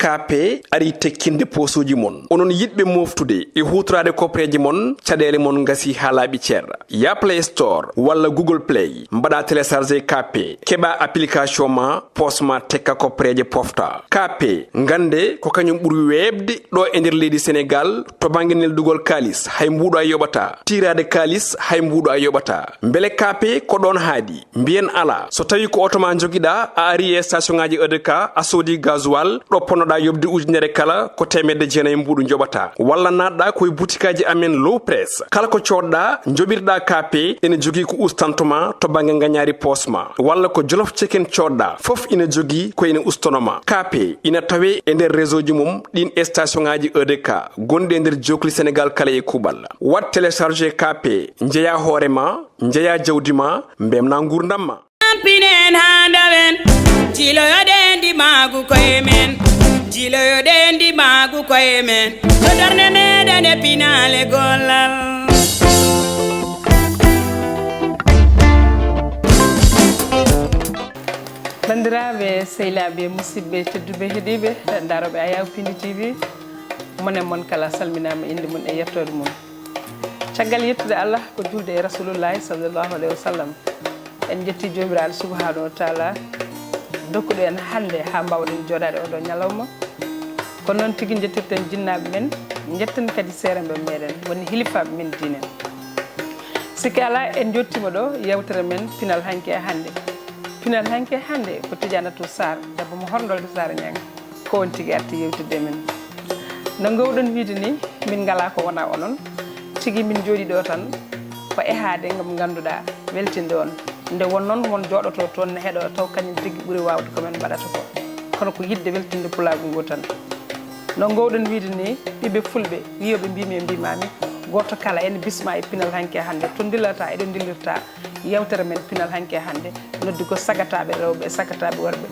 kape ari tekkinde posuji mon onon yidbe moftude e hutrade kopreji mon cadele mon ngasi halabi cer ya Play Store walla Google Play mbada télécharger kape keba application ma posma tekka kopreje pofta kape ngande ko kanyum buri webde do e nder leydi Sénégal to banginel dugol kalis hay mbudo ay yobata tirade kalis hay mbudo ay yobata mbele kape ko don haadi mbien ala so tawi ko otoma jogida a ari e station ngaji EDK a sodi gasoil do ponoda yobde ujunere kala ko temedde jeenay mbudu jobata walla nadda koy boutikaji amen low press kala ko codda jobirda kape ene jogi ko ustantoma to bange nganyari posma walla ko jolof chicken codda fof ina jogi ko ina ustonoma kape ina tawe e nder réseau ji mum din station ngaji EDK gonde nder jokli Sénégal kala e kubal wat télécharger kape njeya horema njeya jawdima mbemna ngurdamma pinen handawen jilo yodendi magu koyemen jilo yodendi magu koyemen to darne medane pinale gollal bandiraɓe sehilaɓe musidɓe tedduɓe heeɗiɓe daroɓe Ayaw Pindi TV monen mon kala salminama inde mum e yettode mum caggal yettude Allah ko julde e rasulullahi sallllahu alayhi wa sallam en jetti jomiraɗo subhanahu wa taala dokkuɗo en hande ha mbawɗen joɗade oɗo ñalawma kono noon tigui jettirten jinnaɓe men jetten kadi seeremɓe meɗen woni hilifaɓe men dinen sikki ala en jottima ɗo yewtere men pinal hanki e hande ko Tidianatou Sarr debbo mo horndolde Sara Niang ko won tigui arti yewtidde men no gowɗon wiide ni min ngala ko wona onon tigui min jooɗi ɗo tan ko ehade gam ganduɗa weltinde on nde won noon won joɗoto toon ne heeɗo taw kañum tigui ɓuuri wawde komin mbaɗata ko kono ko yidde weltinde pulagu ngu tan no gowɗon wiide ni ɓiɓe fulɓe wiyoɓe mbimi e mbimami goto kala ene bisma e pinal hanki hande to dillata eɗen dillirta yewtere men pinal hanki hande noddi ko sagataɓe rewɓe sagataɓe worɓe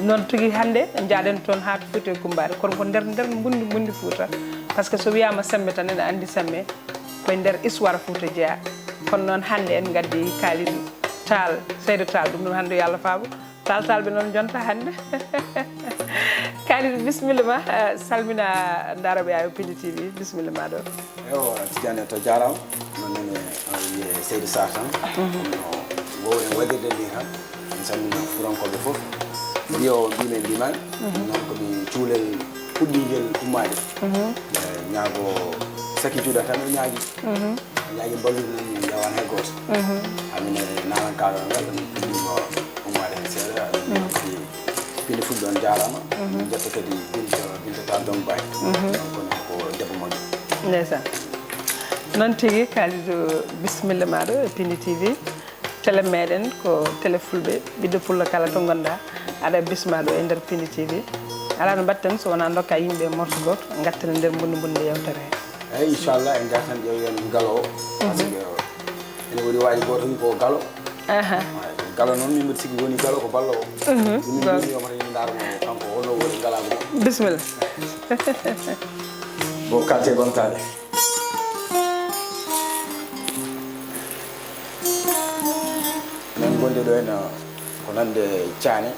non tigui hande jaaɗen toon ha to foti e kumbare kono ko nder bundi Fouta par ce que so wiyama semme tan ene andi semme koye nder histoire Fouta jeeya kono noon hande en gaddi kaaliɗo Tall Seydou Tall ɗum ɗum hande yo Allah faabo Tall ɓe noon jonta hande kaaliɗo bisimilla ma salmina daroɓe Ayaw Pindi TV bisimilla ma ɗo ewa Tidianatou jarama nonne wiye Seydou Sarr tan wowɗen waɗirde ni tan mi salmina furankoɓe foof wiyo mbime mbimani noon komi cuulel puɗɗigel ummade ñaago saki juuɗa tan o ñaagui ñaagui ballude min yawan hay goto amine nanan kalal ngal min puɗɗimo ummade hen seeɗa pindi fulɓe on jarama jetta kadi Binta Tall Dong Baye kono ko debbo moƴƴo ndeysan noon tigui kaalido bisimilla maɗo e Pindi TV télé meɗen ko télé fulɓe ɓiɗɗo pullo kala to gonɗa aɗa bismaɗo e nder Pindi TV ala no mbatten so wona dokka yimɓe morto goto gatten nder bunde yewtere he eyyi inchallah en gartan ƴeewen galo o par ce que ene woni waji goto wi ko galo galo noon min mbiɗa sigui woni galo ko ballo o min mbiyomata yimɓe darano kanko ono woni galago mo bisimilla bo kalte gontade enen gonde ɗo hen ko nande Thiané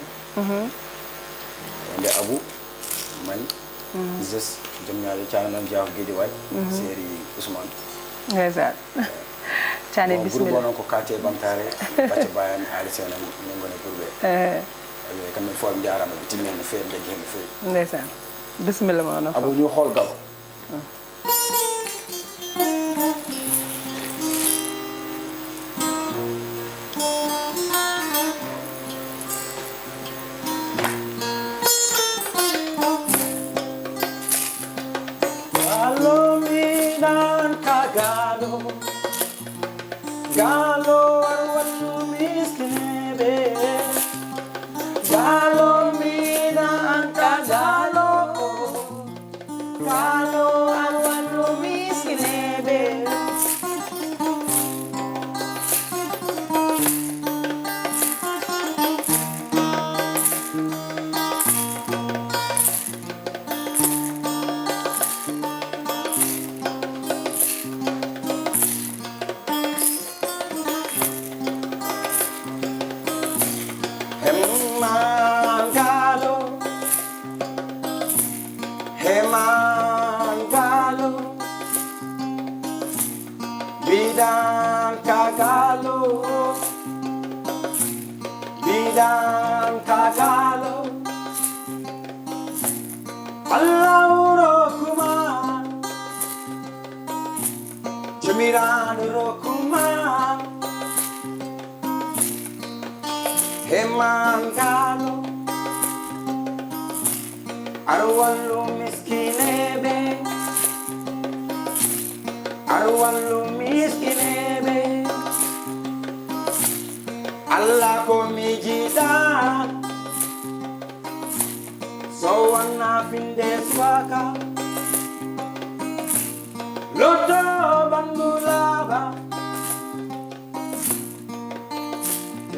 nde Abou Mani Zes joom ñaade Thiané noon jeeya ko Guédiawaye séri Ousmane ndeysan Thiané bisimilla ɓuuri noon ko kalte bamtare bacca bayani Ali Sene min gone ɓurɓe eyi kamɓe fof ɓe jarama ɓe timmi hen no fewi dañi hen no fewi ndeysan bisimilla ma ono Abou ñu xool galo Galo arwatu miskebe Galo mina anta galo arwatu Bidan kagalo, bidan kagalo, Allah rokuma, jamiran rokuma, heman galo, arwalu miskinebe, arwalu miskinebe, Allah ko mijida, so wana finde swaka, loto bandulaba,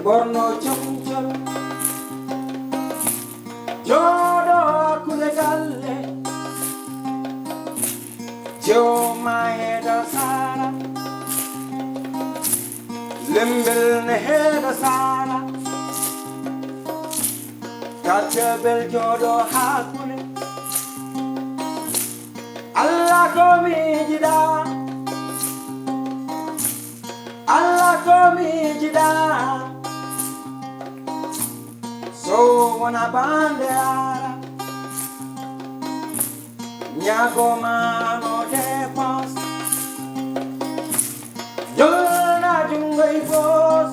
borno chumchul, jodo kulegalle, jo maeda sara, limbel neheda sara, kachabel jodo hakule, Allah ko mijida, Allah ko mijida, so wana bandera, nyago mano depos, jolna jungai bos,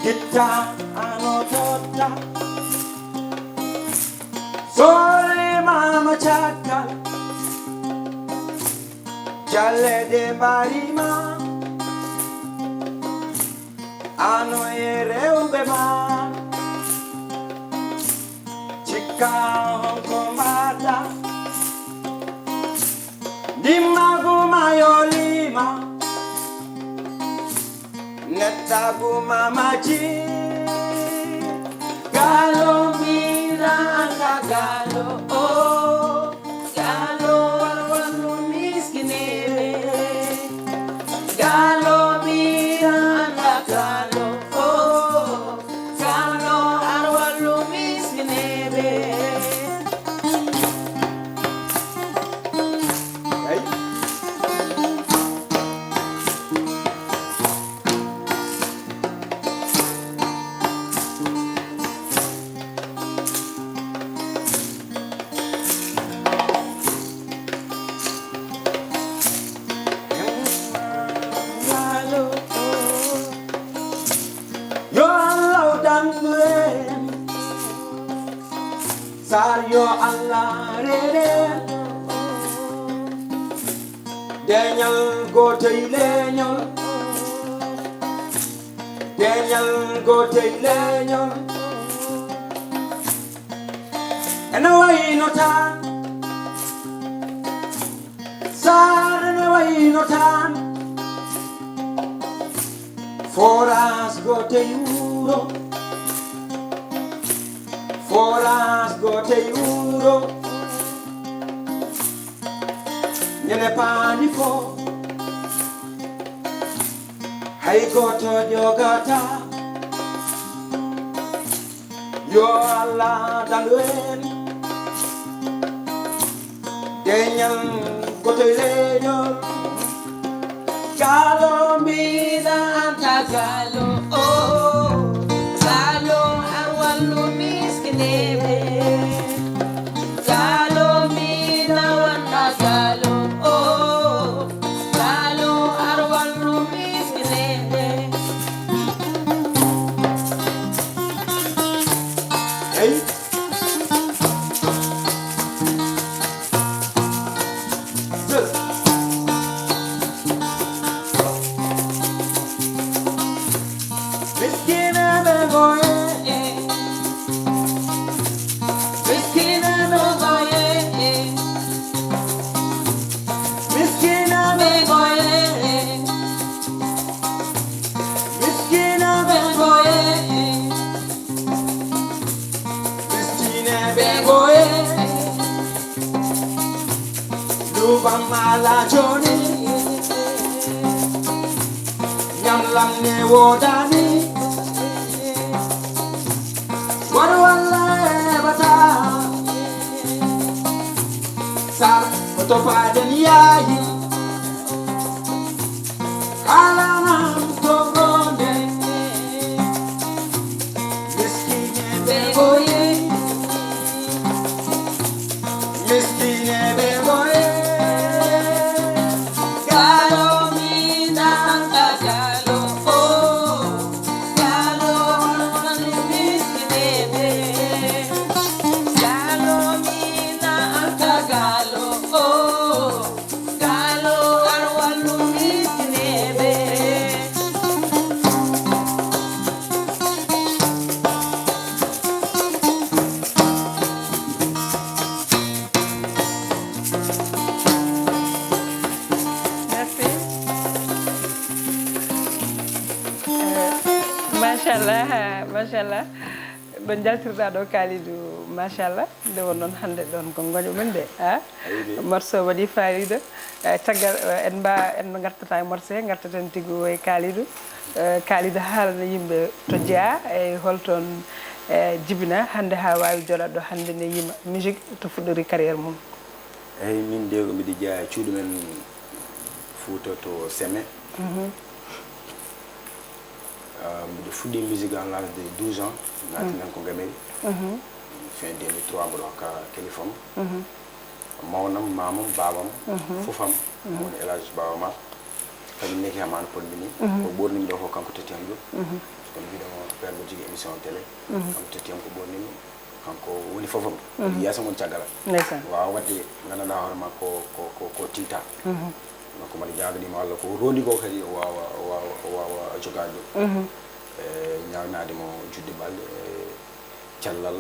gita ano tota, sole mama chaka, jale de barima, ano ere ubema, chika honkomata, dimagu mayolima, netagu mamaji, galo mira anga galo, oh, galo arwanu miskinere, galo mira anga galo, oh, galo arwanu miskinere. Hey. Yo Allah dangren, sar yo Allah reden, denyal gotey lenyol, denyal gotey lenyol, ena way no tan, sar ena way no tan. Foras gote euro, foras gote euro, nene paniko, hay goto jogata, yo Allah daluen, denyal gote lenyol, galo mida anta galo, oh, galo arwalu miskinebe, galo mida anta galo, oh, galo arwalu miskinebe. Hey. Mala Johnny, Yam Lam Ne Wodani, Warwala Bata, Sar Kotopa Deniyahi, alanam togone miskine begoye miskine begoye galo mina galo oh galo miskine be galo mina galo oh galo arwalu miskine be merci machallah ɗon jaltirɗa ɗo Kalidou machallah nde won noon hannde ɗon ko goño men de ha morceau waɗi fayida caggal en gartata e morceau he gartaten tigui e Kalidou Kalidou haalana yimɓe to jeeya e holton jibina hannde ha wawi joɗat ɗo hannde ne yima musique to fuɗɗori carrière mum eyyi min de ko mbiɗa jeeya e cuuɗi men Fouta to Seme mbiɗa fuɗɗi musique à l'âge de 12 ans naati nan ko gameri fin 2003 mboɗo hokka téléphone mawnam mamam babam fofam woni élage bawa ma kadi neki hamano polmini ko ɓornimi ɗo ko kanko tetti ham ɗo kono mbiɗamo père mo jogui émission télé kanko tetti ham ko ɓornimi kanko woni fofam yiyasa mon caggal wawa wadde gandanɗa hoore ma ko tinta donc mbaɗa jaganima walla ko rondi ko kadi o wawa jogade ɗo ñawnade mo judde balɗe cellal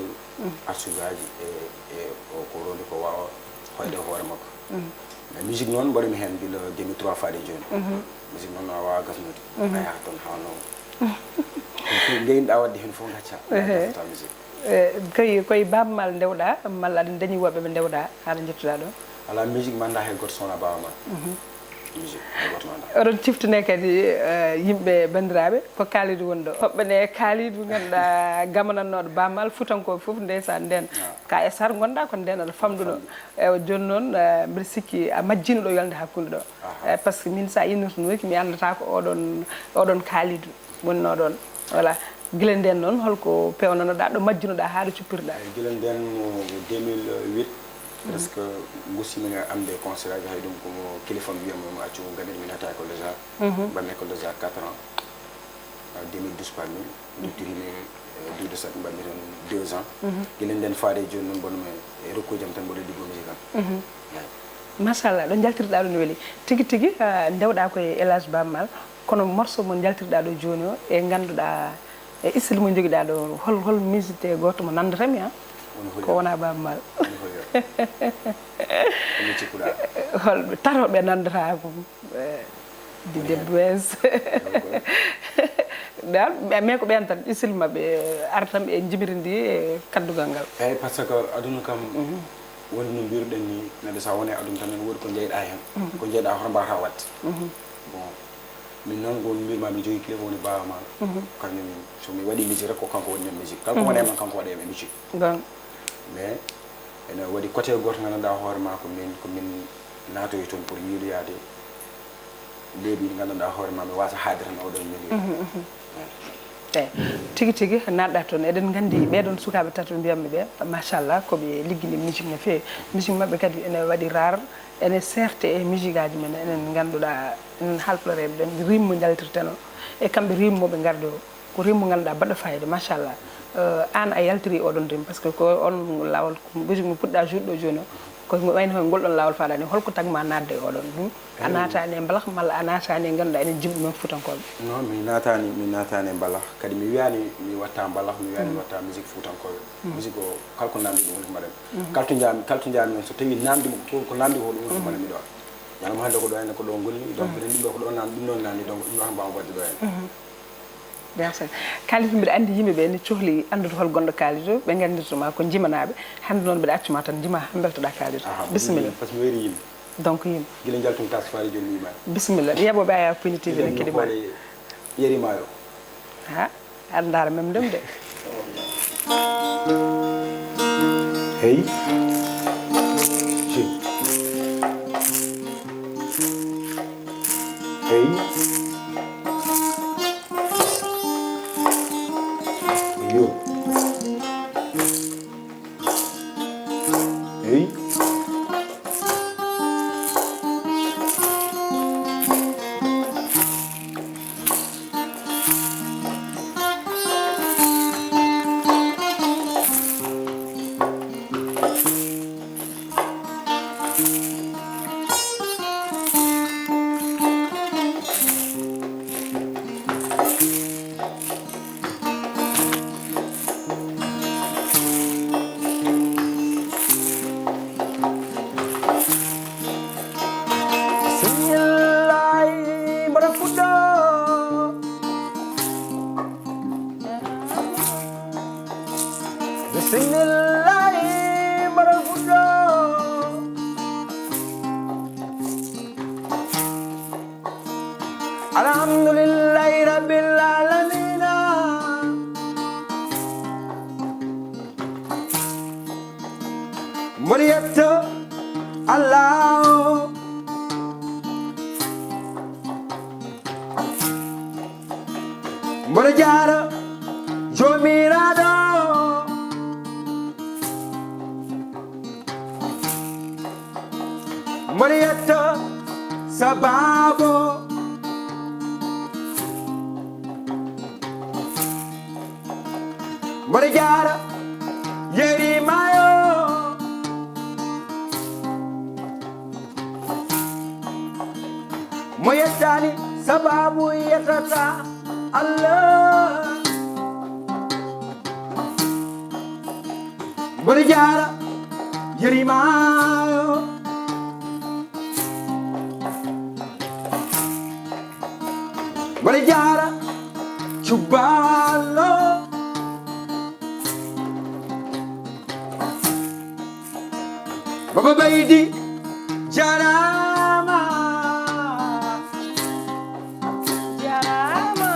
arsugaji ko rondi ko wawa hoyde hoore makko mais musique noon mbaɗimi hen gila 2003 faade joni musique noon a wawa gasnude a yaha toon hawno geyinɗa wadde hen foof gacca musique koye bammal ndewɗa malla aɗa dañi woɓɓe ɓe ndewɗa haɗa jettuɗa ɗo ala musique mi anda hay goto sowona bawa ma musique hay goto mi anda oɗon ciftane kadi yimɓe bandiraɓe ko Kalidou woni ɗo hoɓɓene Kalidou ganduɗa gamanannoɗo bammal futankoɓe foof ndeysan nden ka e sar gonɗa kono nden aɗa famɗuɗo eyi joni noon mbiɗa sikki a majjino ɗo yolde hakkude ɗo par ce que min sa innirtunoki mi andata ko oɗon Kalidou wonno ɗon voilà guila nden noon holko pewnanoɗa ɗo majjinoɗa haɗo cuppirɗa guila nden mo 2008 presque gussimi amde concert aji hay ɗum komo téléphone wiyamo mo accu gamen min hata école des arts mbanmi école des arts 4 ans 2012 parmi duttirimi duude sappo mbanmi toon 2 ans guila nden faade joni noon bonmi e rokkuji am tan mboɗo liggo musique am machallah ɗo jaltirɗa ɗo no weeli tigui tigui ndewɗa koye élage bammal kono morceau mo jaltirɗa ɗo joni o e ganduɗa e istil mo joguiɗa ɗo hol musicité goto mo nandatami ha ko wona bammal holɓe taroɓe nandata ko Dj Bouez dal mais ko ɓen tan istil mabɓe artam ɓe jimiridi e kaddugal ngal eyyi par ce que aduna kam woni no mbiruɗen ni neɗɗo sa woni aduna tan woodi ko jeyɗa hen ko jeyɗa hoto mbawata wadde bon min noon gon mbirma mi jogui kilifa woni bawa ma kañum somi waɗi musique rek ko kanko woni hen musique kala ko waɗe man kanko waɗe men musique mais ene waɗi côté goto gandanɗa hoore ma ko min natoyi toon pour yiiloyade leydi ndi gandanɗa hoore ma mi wasa haade tan oɗon milieu eyyi tigui tigui natɗa toon eɗen gandi ɓeɗon sukaɓe tato mbiyamɓe ɓe machallah koɓe liggini musique no fewi musique mabɓe kadi ene waɗi rare ene serte e musique aji men enen ganduɗa enen halpulareɓe ɗen rimmo jaltirteno e kamɓe rimmoɓe garde o ko rimmo ganduɗa baɗɗo fayida machallah an a yaltiri oɗon rim par ce que ko on lawol musique mo puɗɗa juuɗɗo joni o ko wayno hen ngol ɗon lawol faɗani holko tagma nadde oɗon ɗum a natani e mbalax malla a natani e ganduɗa enen jimɓe men futankoɓe non mi natani e mbalax kadi mi wiyani mi watta mbalax mi wiyani mi watta musique futankoɓe musique o kala ko namdi ɗum woni ko mbaɗen kalto jami noon so tawi namdimo ko namdi ko ɗum woni ko mbaɗen mi ɗo ñalama hande ko ɗo henne ko ɗo gonni donc mbiɗen ɗum ɗo ko ɗo namdi ɗum ɗon namdi donc ɗum ɗo tan mbawmi wadde ɗo hen bien sûr Kalidou mbiɗa andi yimɓeɓe ne cohli andude hol gonɗo Kalidou ɓe gandirtoma ko jimanaɓe hande noon mbiɗa accuma tan jima beltoɗa Kalidou bisimilla par ce que mi wayri yimɓe donc yimɓe guila jaltum tas faari joni yimani bisimilla yeɓoɓe aya Pini TV ne keɗima yerimayo ha aɗa daara mem ndem de hey hey alhamdulillahi rabbil alamin Muriyatto Allah Murjara Jomirado Muriyatto Sababo Murjara Yerimayo Moyetani sababu yatata Allah Murjara Yerimayo Murjara Chubalo Baba Baidi Jarama Jarama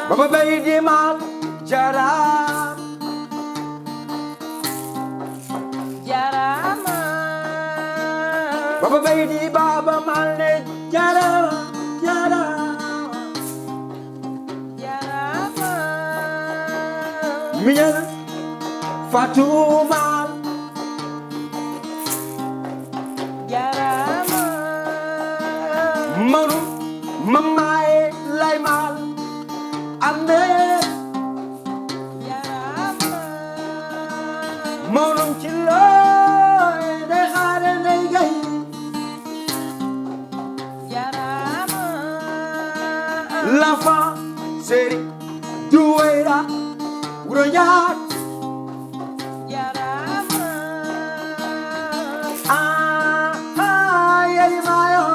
Baba Baidi Mal Jaram Jarama Baba Baidi Baba Malne Jaram Jaram Jarama Minyana Fatuma Jarama Manu Mamae Laimal Ande Jarama Monum Chilo De Hare Negay Jarama L'enfant Seri Douera Uroyak Jarama Yerimayo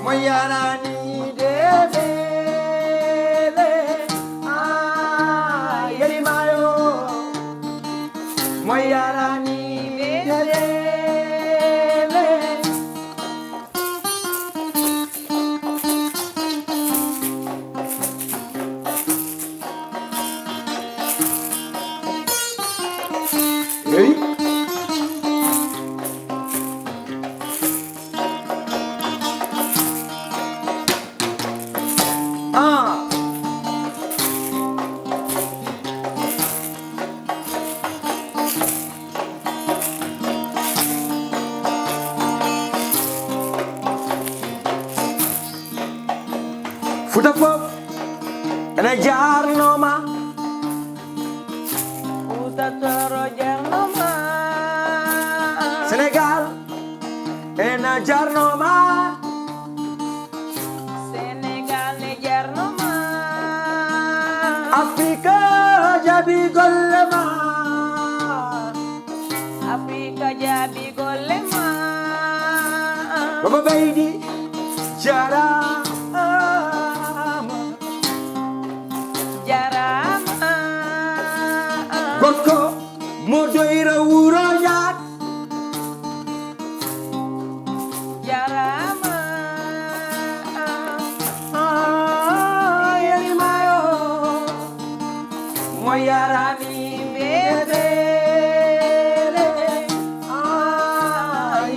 Moyarani Debele Yerimayo Moyarani Debele Hey Futa fop ene jarnoma Uta toro jarnoma Senegal ene jarnoma Senegal ne jarnoma Afrika jabi gollema Afrika jabi gollema Baba Baidi Jarama Jarama Gorko Modoira Uroyak Jarama Yerimayo Moyarani Bedele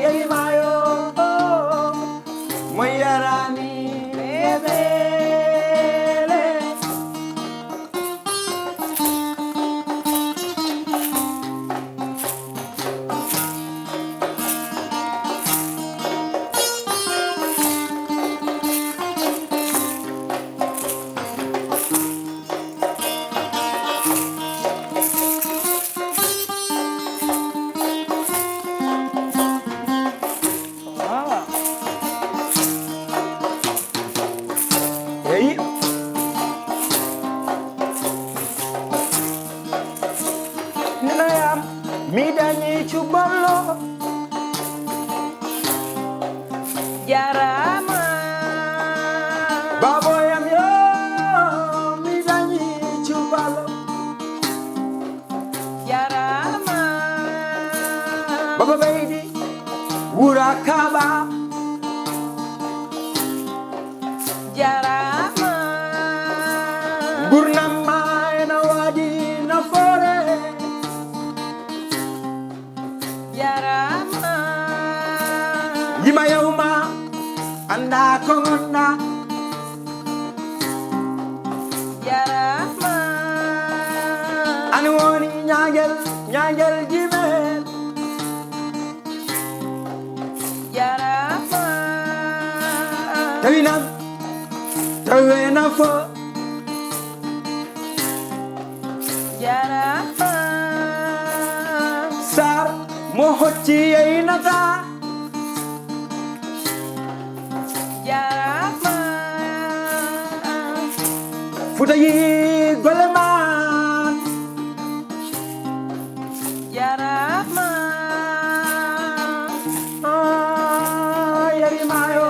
Yerimayo Moyarani Bedele Hey Ninayam Midani Chubalo Jarama Baboyam yo Midani Chubalo Jarama Baba Baidi Wurakaba yima yawma anda ko gonɗa jarama an woni ñaguel jimel jarama tawena fo jarama sar mo hocci yeynata jarama futa yi gole man jarama yarimayo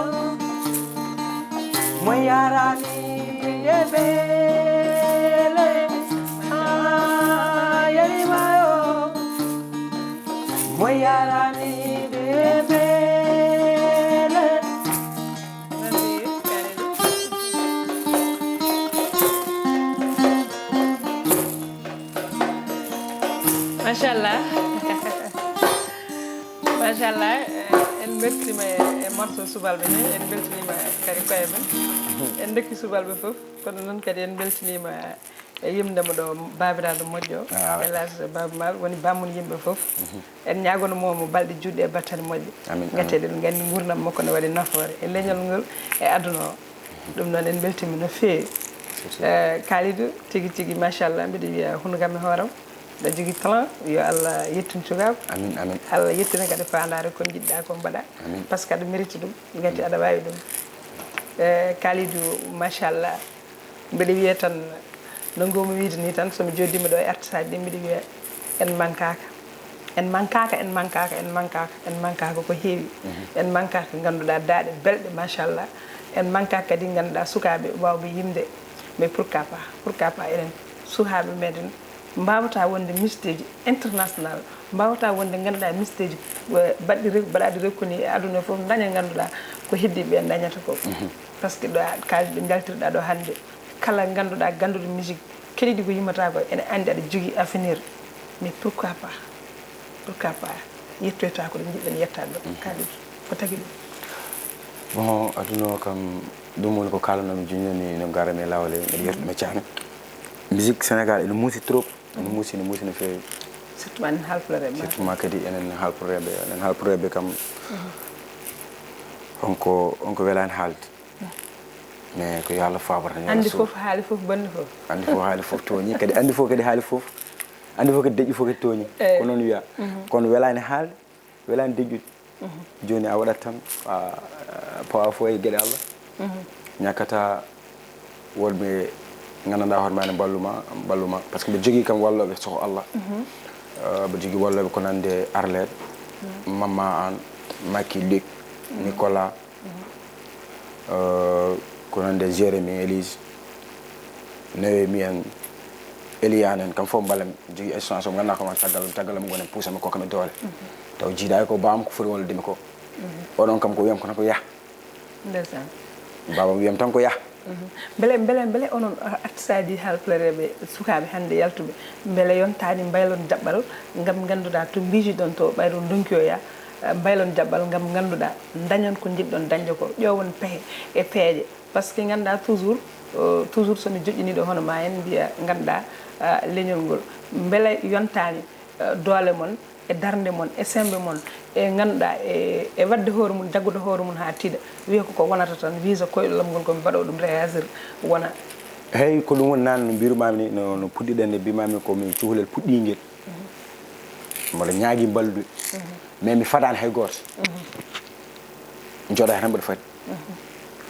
mo yarani yebele yarimayo mo yarani yebele machallah machallah en beltima e morceau subalɓe ni en beltinima kadi koye men en dokki subalɓe fof kono noon kadi en beltinima e yimdemo ɗo babiraɗo moƴƴo elage baba mal woni bammun yimɓe fof en ñagono momo balɗe juɗɗe e battane moƴƴe gatteɗen gandi gurdam makko ne waɗi nafoore e leñol ngol e aduna o ɗum noon en beltima no feewi Kalidou tigui tigui machallah mbiɗa wiya huno kam e hooram da jogui plan yo Allah yettin cugako amin amin Allah yettina kadi fandare ko jiɗɗa ko mbaɗa par ce que aɗa mérite ɗum gati aɗa wawi ɗum Kalidou machallah mbiɗa wiya tan no gomi wiide ni tan somi joddima ɗo e artisaji ɗi mbiɗa wiya en mankaka ko heewi en mankaka ganduɗa daaɗe belɗe machallah en mankaka kadi ganduɗa sukaɓe wawɓe yimde mais pourquoi pas enen sukaɓe meɗen mbawata wonde misteji international mbawata wonde ganduɗa misteji baɗaɗi rekkoni e aduna foof daña ganduɗa ko heddiɓe dañata ko par ce que ɗo kalde ɗo jaltirɗa ɗo hande kala ganduɗa ganduɗo musique keɗiɗi ko yimata ko ene andi aɗa jogui avenir mais pourquoi pas yettoyta ko ɗo jiɗɗen yettade ɗo Kalidou ko tagui ɗum bon aduna o kam ɗum woni ko kalanomi joni no garami e lawol mbiɗa yettuɗo ceerno musique sénégal ene muusi trop ene muusi no feewi surtout en halpulareɓe surtout ma kadi enen halpureɓe kam onko welani haalde mais ko yo Allah faborta andi foof haali foof bonni foof andi fof haali foof tooñi kadi andi fof kadi haali foof andi fof kadi deƴƴi fof kadi tooñi ko noon wiya kono welani haalde welani deƴƴude joni a waɗat tan pawa fo e gueɗe Allah ñakkata wonɓe gandanɗa hoore ma ne balluma par ce que mbiɗa jogui kam walloɓe soko Allah mbiɗa jogui walloɓe ko nande Arlede Mamma an Makki Luc Nicolas ko nande Jérémy Élise Noémi en Eliane en kam fof mballam jogui assistance o ganduɗa ko caggalam gonen puusami ko kam e doole taw jiiɗaki ko bam ko foti walludemi ko oɗon kam ko wiyam ko tan ko yaah ndeysaan babam wiyam tan ko yaah beele onon artisaji halpulareɓe sukaɓe hande yaltuɓe beele yontani mbaylon jaɓɓal gam ganduɗa to mbiji ɗon to ɓayro donkiyoya mbaylon jaɓɓal gam ganduɗa dañon ko jiɗɗon dañde ko ƴowon peehe e peeje par ce que ganduɗa toujours somi joƴƴiniɗo hono ma en mbiya ganduɗa leñol ngol beele yontani doole mon e darde mon e sembe mon e ganduɗa e wadde hoore mum jaggude hoore mum ha tiiɗa wiya koko wonata tan visa koyɗolam ngol komi mbaɗo ɗum réagir wona hey ko ɗum woni nane no mbirumami ni no puɗɗiɗen nde mbimami komi cukalel puɗɗiguel mboɗo ñaagui ballude mais mi fadani hay goto jooɗaki tan mbaɗa fadi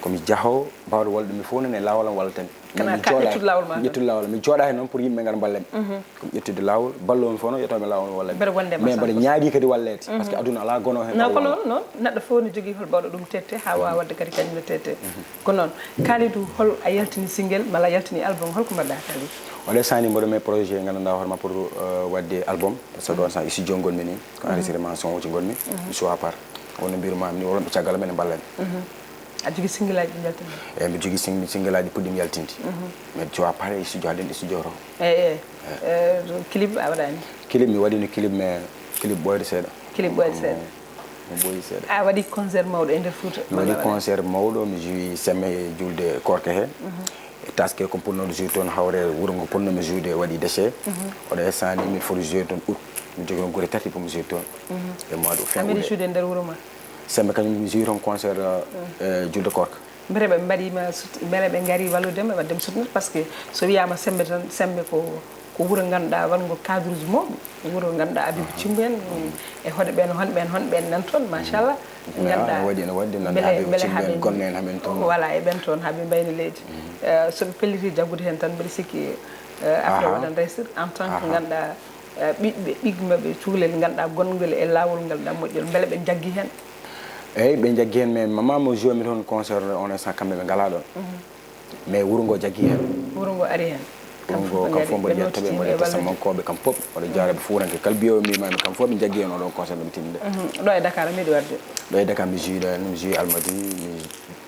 komi jaahowo mbawɗo wallude mi fof noon e lawol am wallatan ƴettude lawol ma ƴettude lawol mi jooɗaki noon pour yimɓe gara ballami komi ƴettude lawol ballomi fof noon yettomi lawol wallami mais mbaɗa ñaagui kadi wallede par ce que aduna ala gono hen non ko noon neɗɗo fof ne jogui hol bawɗo ɗum tette ha wawa wadde kadi kañum ne tette ko noon Kalidou hol a yaltini single mala a yaltini album holko mbaɗɗa Kalidou oɗe sani mboɗo mais projet gandanɗa hoorema pour wadde album par ce que ɗon sa studio gonmi ni ko enregistrement son uji gonmi mi suwa par wonno mbirumami ni wonɓe caggal men e ballami a jogui single aji ɗi jaltini eyyi mbiɗa jogui single aji puɗɗimi yaltinde mais suwa par e studio haden e studio to clip a waɗani clip mi waɗino clip mais clip ɓoyde seeɗa clip ɓoyde seeɗa mo ɓooyi seeɗa. a waɗi concert mawɗo e nder Fouta. mi waɗi concert mawɗo mi joui semme julde korka heen e taske ko ponnoɗo joué toon hawre wuro ngo ponnomi joude waɗi déchet oɗo essani min foti joué toon août mi jogui on gure tati pour mi joué toon e mois de fin ameɗi joude nder wuro ma semme kañum mi joui toon concert julde korka mbere ɓe mbaɗima mbele ɓe gaari walludema waddema soutenir par ce que so wiyama sembe tan sembe ko wuro ganduɗa wango cadre uji mawɓe wuro ganduɗa Abibou Thimbo en e hoɗe ɓen honɓen nan toon machallah ganduɗa waɗi no waɗi nan Habibou Thimbo en gonne en haɓen toon voilà e ɓen toon haaɓe mbayno leydi soɓe pelliti jaggude hen tan mbiɗa sikki après waɗan réussir en tant que ganduɗa ɓiɓɓe ɓigmaɓe cukalel ganduɗa gongol e lawol ngal ɗa moƴƴol beele ɓe jaggui hen eyyi ɓe jaggui hen mais mama mo joué mi toon concert on instant kamɓe ɓe ngala ɗon mais wuuro ngo jaggui hen wuuro ngo ari hen kam fof mboɗo ƴettaɓe mboɗo ƴetta sammankoɓe kam fof oɗo jaaraɓe fuuranke kala mbiyowo mbimami kam fof ɓe jaggui hen oɗon concert ɗo mi timmiɗe ɗo e Dakar miɗi wadde ɗo e Dakar mi joué ɗo mi joué Almadi mi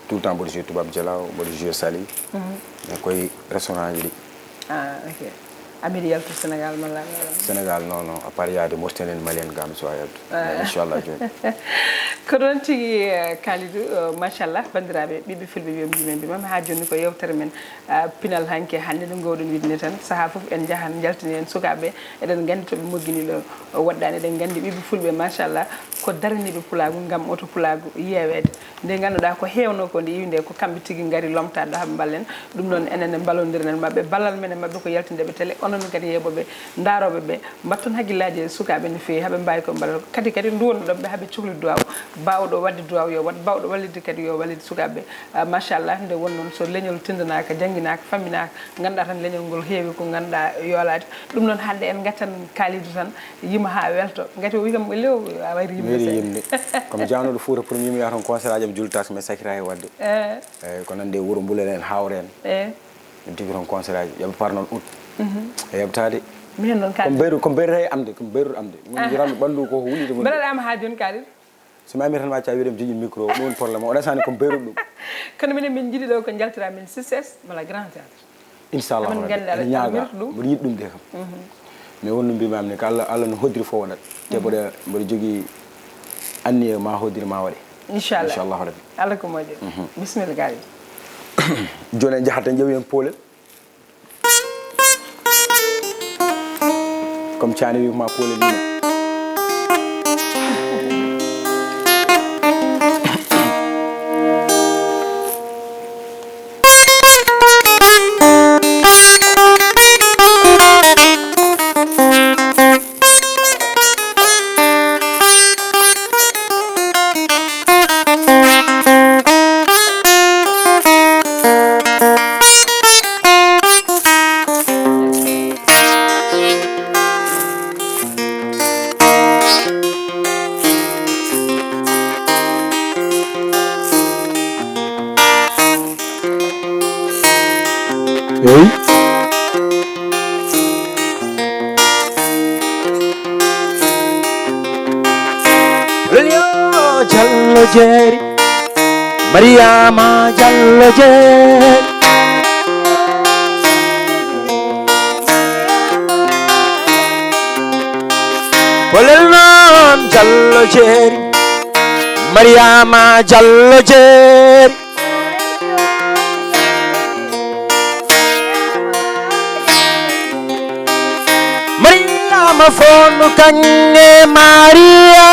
tout le temps mboɗo joué Toubab Dialaw mboɗo joué Saly mais koye restaurant ji ɗi ok ameɗi yaltu Sénégal malla Sénégal non à part yaade Mauritanie Mali en gam so yaltu inchallah joni ko ɗon tigui Kalidou machallah bandiraɓe ɓiɓɓe fulɓe wiyomi jimen mbimami ha joni ko yewtere men pinal hanke hande ɗo gowɗon widne tan saaha foof en jaahan jaltini en sukaɓe eɗen gandi toɓe mogguiniɗo woɗɗani eɗen gandi ɓiɓɓe fulɓe machallah ko daraniɓe pulagu gam oto pulagu yewede nde ganduɗa ko hewno ko nde yiwide ko kamɓe tigui gaari lomtade ɗo haaɓe ballen ɗum noon enen ballodiren mabɓe ballal men e mabɓe ko yaltindeɓe télé onon kadi yeɓoɓe daroɓeɓe mbatton hagguillaji e sukaɓe no fewi haaɓe mbawi ko mbaɗa kadi duwanoɗonɓe haaɓe cuhli duwaw bawɗo wadde duwaw yo wat bawɗo wallide kadi yo wallide sukaɓe machallah nde won noon so leñol tindanaka jangguinaka famminaka ganduɗa tan leñol ngol heewi ko ganduɗa yoolade ɗum noon hande en gattan Kalidou tan yima ha welto gati o wi kam lew a wayri yimde comme jawnoɗo Fouta pour mi yimi yaha toon concert aji am jultaki mais sakira e wadde eyyi ko nande wuuro Mbulel en Hawre en min tigui toon concert aji yooɓe par noon août e heɓtade minen noon ko beyrete amde ko beyrude amde min jiranmi ɓandu ko wulide mbaɗaɗama ha joni Kalidou so mi ami tan wacca wiide mi jogui micro ɗum woni probléme o ɗasani komi beyrude ɗum kono minen min jiiɗi ɗo ko jaltira min success walla grand théâtre inchallah ene ñaaga mboɗo yiiɗi ɗum de kam mais wonno mbimami ni ko Allah no hoddiri fof waɗat te mboɗo jogui anniye ma hoddiri ma waɗe inchallah rabbi Allah ko moƴƴi bisimilla Kalidou joni en jahata ƴeewi hen poolel comme Thiane wi ma poolel yino Jallo jeeri Mariama Jallo jeeri Bolel noon Jallo jeeri Mariama Jallo jeeri Mariama fondu kange Maria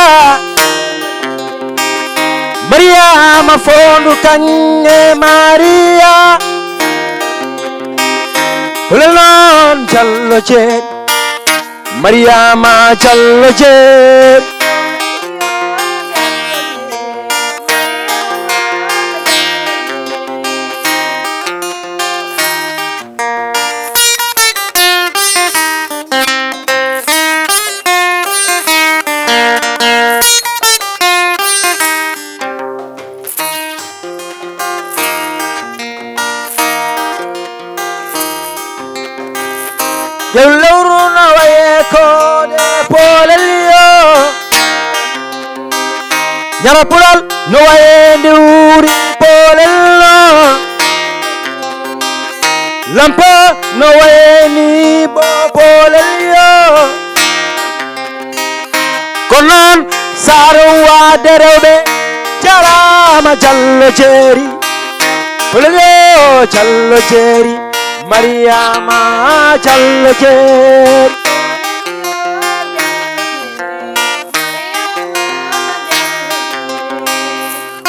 Mariama fondu kange Maria Bolel noon Jallo jeeri Mariama Jallo jeeri Yallowru no waye kode polel yo Nyama pulal no waye ndi wuri polel lo Lampa no waye ni bo polel yo Konon Sarwa derewɓe jarama Diallo Jeeri Fullo Diallo Jeeri Mariama Diallo Jeeri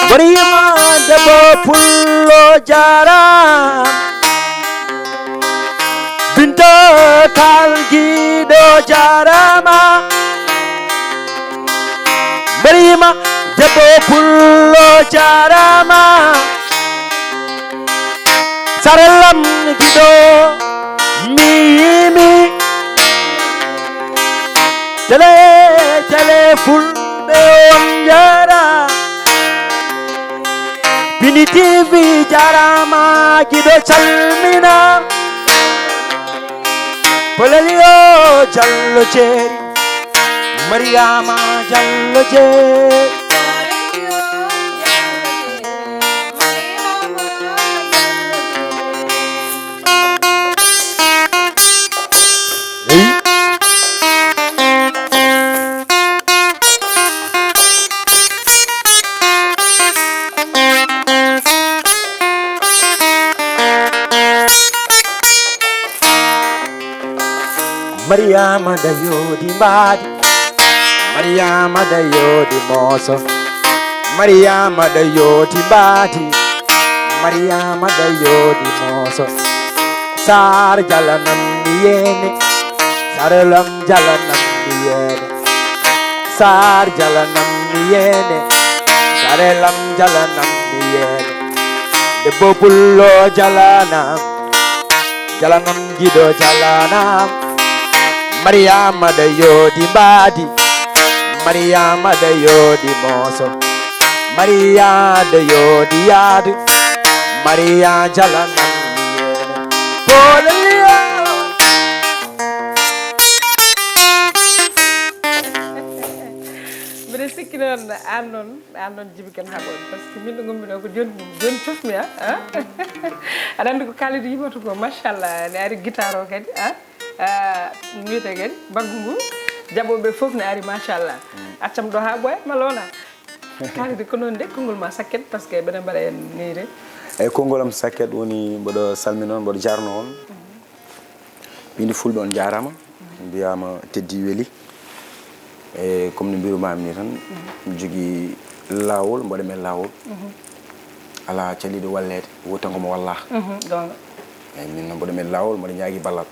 Mariama debbo pullo jaram Binta kalgiɗo jarama Mariama debbo pullo jarama Sarallam giɗo mimi tele fulɓe on jara Bini TV jarama giɗo calmina Polelio Diallo Jeeri Mariama Diallo Jeeri Mariama da yodi mbadi Mariama da yodi moso Mariama da yodi mbadi Mariama da yodi moso Sar jalanam niyene Saralam jalanam niyene Sar jalanam niyene Saralam jalanam niyene Debbo pullo jalanam Jalanam gido jalanam Mariama da yodi mbadi Mariama da yodi moso Maria da yodi yadu Maria jalanam niyene Polelio mbiɗa sikki noon an noon Djiby Kane haɓon par ce que min ɗo gombino ko joni cofmi aɗa andi ko kalide yimata ko machallah ne ari guitare o kadi wiyete kadi baggu ngu jaɓoɓe foof ne ari machallah accam ɗo ha ɓooya malla wona kalide ko noon de konngol ma sakket par ce que ɓeɗen mbaɗa en neyre eyyi konngol am sakket woni mboɗo salmina on mboɗo jarno on ɓindi fulɓe on jarama mbiyama teddi weeli e comme no mbirumami ni tan jogui lawol mboɗo men lawol ala caliɗo wallede wottango mo walla gonga eyyi min noon mboɗo men lawol mboɗo ñaagui ballal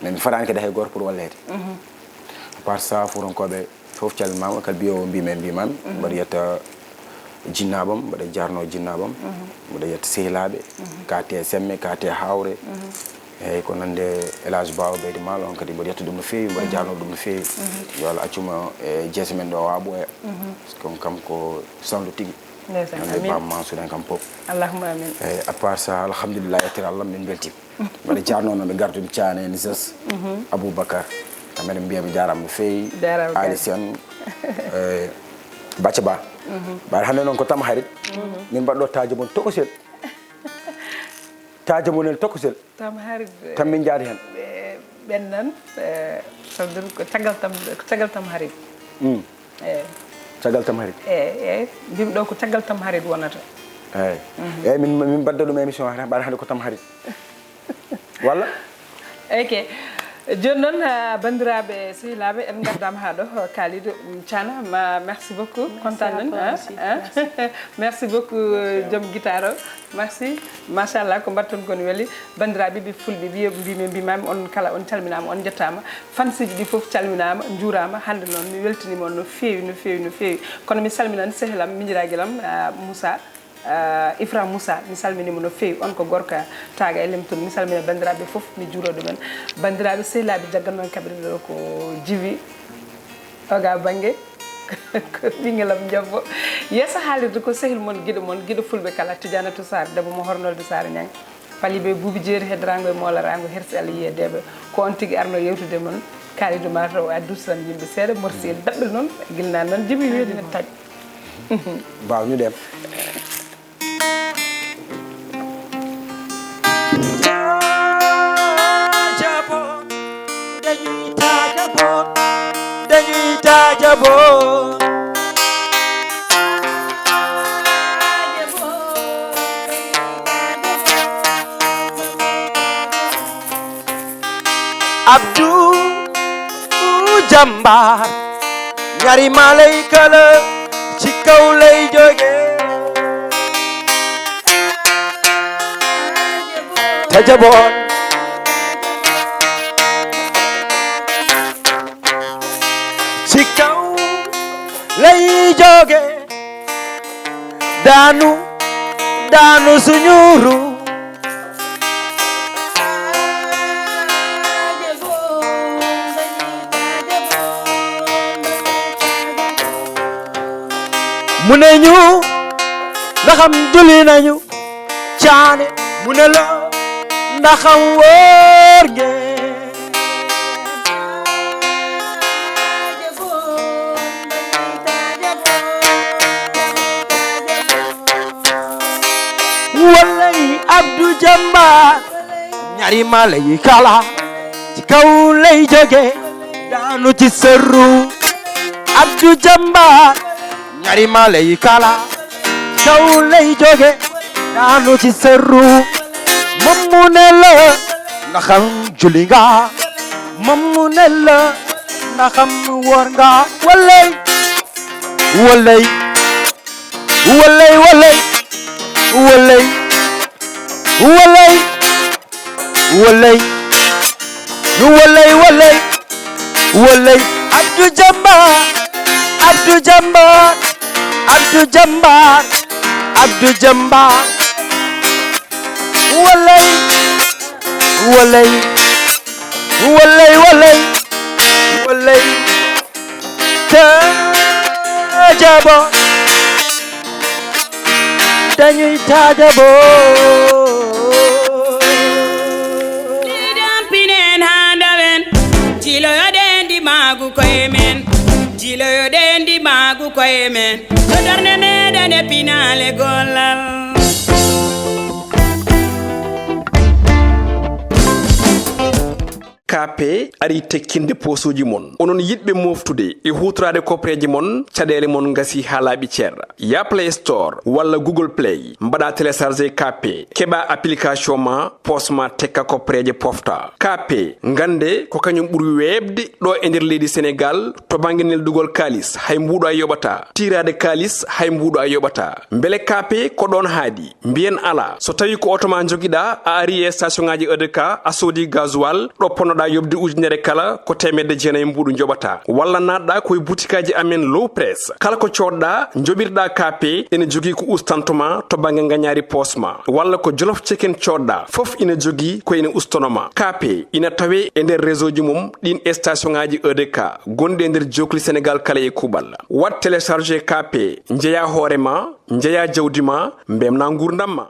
mais mi fatani kadi hay goto pour wallede à part ça fuurankoɓe foof calminama kala mbiyowo mbimami mboɗo yetta jinnabam mboɗo jarno jinnabam mboɗo yetta sehilaɓe kate semme kate hawre eyyi ko nande élage bawa beydi mal on kadi mboɗo yetta ɗum no fewi mboɗo jarno ɗum no fewi yo Allah accuma e jeese men ɗo wa ɓooya par ce que on kam ko sandu tigui nande bam mansour en kam poof allahumma amin eyyi à part ça alhamdulillah yettira Allah min beltima mboɗo jarno noon ɓe gartumi Thiane en Zes Aboubacar kamɓene mbiyami jarama no fewi Ali Sène Bathia Ba ɓaɗa hande noon ko tama harit min mbaɗɗo tajo mon tokosel tajo monel tokosel tama harit tan min jaadi hen ɓennan sawdir ko caggal tam harit eyyi caggal tam harit eyyi mbimi ɗo ko caggal tam harit wonata eyyi eyyi min mbadda ɗum émission tan ɓaɗa hande ko tam harit walla ok joni noon bandiraɓe sehilaɓe en gardama ha ɗo Kalidou Thiane merci beaucoup content nan merci beaucoup joom guitare o merci machallah ko mbatton koni weeli bandiraɓe ɓe fulɓe mbimami on kala on calminama on jettama fansiji ɗi foof calminama juurama hande noon mi weltanima on no fewi no fewi no fewi kono mi salminani sehilam miñiraguelam Moussa Ifra Moussa mi salminimo no fewi on ko gorka taga e lemtol mi salmina bandiraɓe foof mi juuro ɗumen bandiraɓe sehilaɓe jaggan noon kaɓirɗe ɗo ko Djiby oga banggue ko ɓinguelam jabbo yesso haalirde ko sehil moon guiɗo fulɓe kala Tidianatou Sarr debbo mo hornolde Sarr Niang Faliɓe Boubi Jeeri heddorango e moolarango hersi Allah yiyedeɓe ko on tigui arno yewtude moon Kalidou mataw a dusiran yimɓe seeɗa morsi el daɓɓel noon guilnani noon Djiby weedi ne taƴ mbawñuɗen dañuy taajabo Abdou Jambar ñaari malayka la ci kaw lay jóge te jaboot ci kaw lay jóge daanu suñu ru mu ne ñu ndaxam julli nañu caane mu ne la ndaxam wóor ngeen walay Abdou Jambar ñaari mala yi kala ci kaw lay jóge daanu ci sëru Abdou Jambar ñaari mala yi kala kaw lay jóge daanu ci sëru moom mu ne la ndaxam julli nga moom mu ne la ndaxam woor nga walay walay walay walay walay walay walay walay walay walay Abdou Jambar Abdou Jambar Abdou Jambar Abdou Jambar walay walay walay walay walay taajabo dañuy taajabo Tidam pinen handawen jilo yo dendi magu koye men jilo yo dendi magu koye men to darne meɗen e pinale gollal KP ari tekkinde posuji mon onon yidbe moftude e hutrade kopreji mon caɗele mon gasi ha laaɓi ceerra ya Play Store walla Google Play mbaɗa télécharger KP keɓa application ma posma tekka kopreje pofta KP ngande ko kañum ɓuuri webde ɗo e nder leydi Sénégal to banggue neldugol kalis hay mbuɗo a yoɓata tirade kalis hay mbuɗo a yoɓata beele KP ko ɗon haadi mbiyen ala so tawi ko auto ma joguiɗa a ari e station ngaji EDK a soodi gasoil ɗo ponnoɗa yobde ujunere kala ko temedde jeenayi mbuɗu joɓata walla natɗa koye boutikaji amen low press kala ko coɗɗa joɓirɗa KP ene jogui ko ustantoma to banggue gagnari posma walla ko jolof chicken coɗɗa foof ina jogui ko ene ustonoma KP ina tawe e nder réseau ji mum ɗin station ngaji EDK gonɗi e nder jokli Sénégal kala e kuɓal wat télécharger KP jeeya hoorema jeeya jawdi ma mbemna gurdam ma